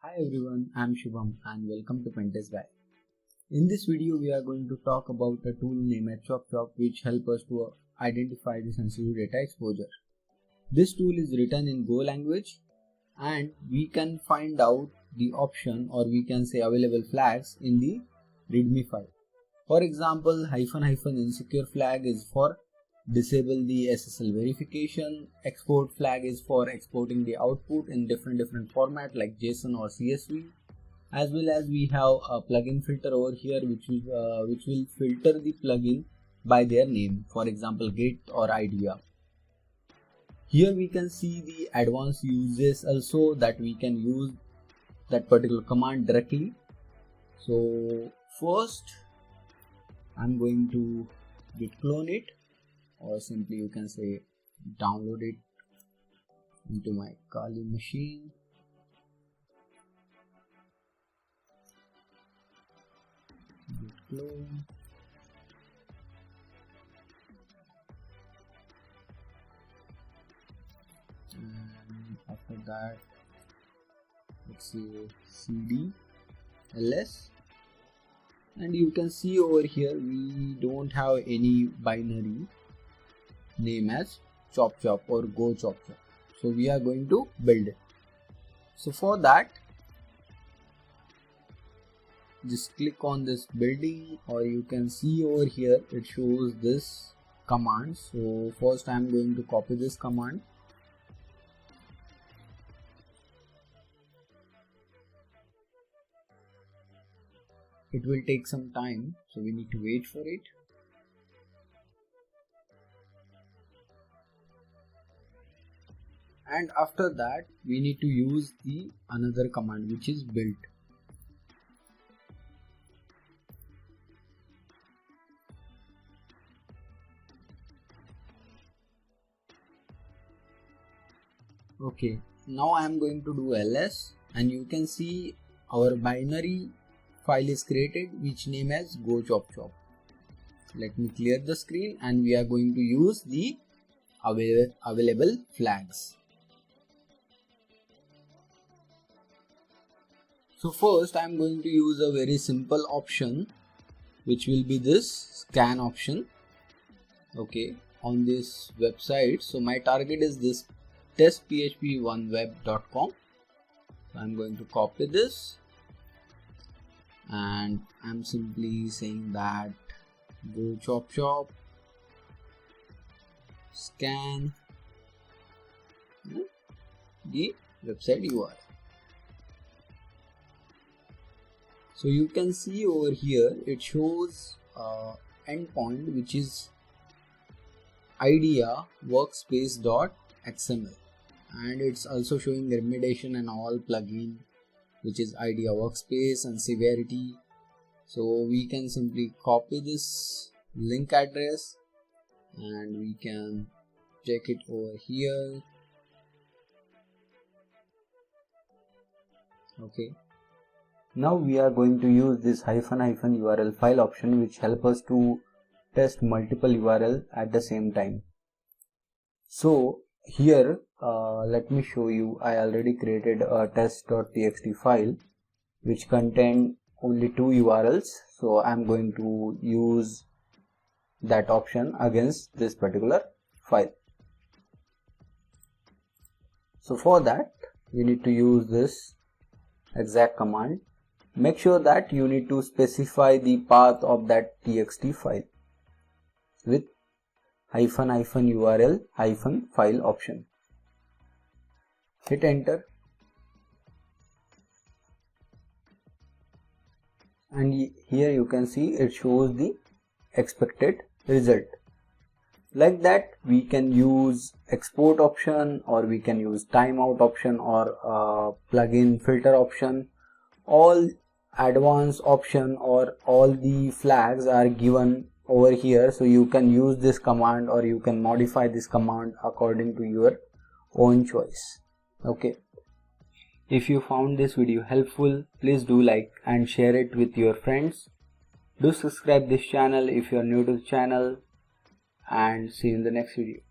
Hi everyone, I am Shubham and welcome to Pentestguy. In this video, we are going to talk about a tool named ChopChop which helps us to identify the sensitive data exposure. This tool is written in Go language and we can find out the option, or we can say available flags, in the readme file. For example, -- insecure flag is for disable the SSL verification. Export flag is for exporting the output in different format like JSON or CSV. As well as we have a plugin filter over here which will filter the plugin by their name, for example Git or IDEA. Here we can see the advanced uses also, that we can use that particular command directly. So first I'm going to git clone it, or simply you can say download it into my Kali machine. Git clone. And after that, let's say cd ls, and you can see over here we don't have any binary name as ChopChop or Go ChopChop, so we are going to build it. So for that, just click on this building, or you can see over here it shows this command. So first I am going to copy this command. It will take some time, so we need to wait for it. And after that we need to use the another command which is build. Okay, now I am going to do ls, and you can see our binary file is created which name as Go ChopChop. Let me clear the screen, and we are going to use the available flags. So first I am going to use a very simple option which will be this scan option, okay, on this website. So my target is this testphp1web.com. So I'm going to copy this, and I'm simply saying that Go ChopChop scan the website URL. So you can see over here it shows endpoint which is idea workspace.xml, and it's also showing remediation and all plugin which is idea workspace and severity. So we can simply copy this link address and we can check it over here. Okay, now we are going to use this --URL file option which help us to test multiple URL at the same time. So here let me show you. I already created a test.txt file which contain only 2 URLs, so I'm going to use that option against this particular file. So for that we need to use this exact command. Make sure that you need to specify the path of that txt file with --URL -file option. Hit enter, and here you can see it shows the expected result. Like that we can use export option, or we can use timeout option, or plugin filter option. All advanced option or all the flags are given over here, so you can use this command or you can modify this command according to your own choice. Okay, if you found this video helpful, please do like and share it with your friends. Do subscribe this channel if you are new to the channel, and see you in the next video.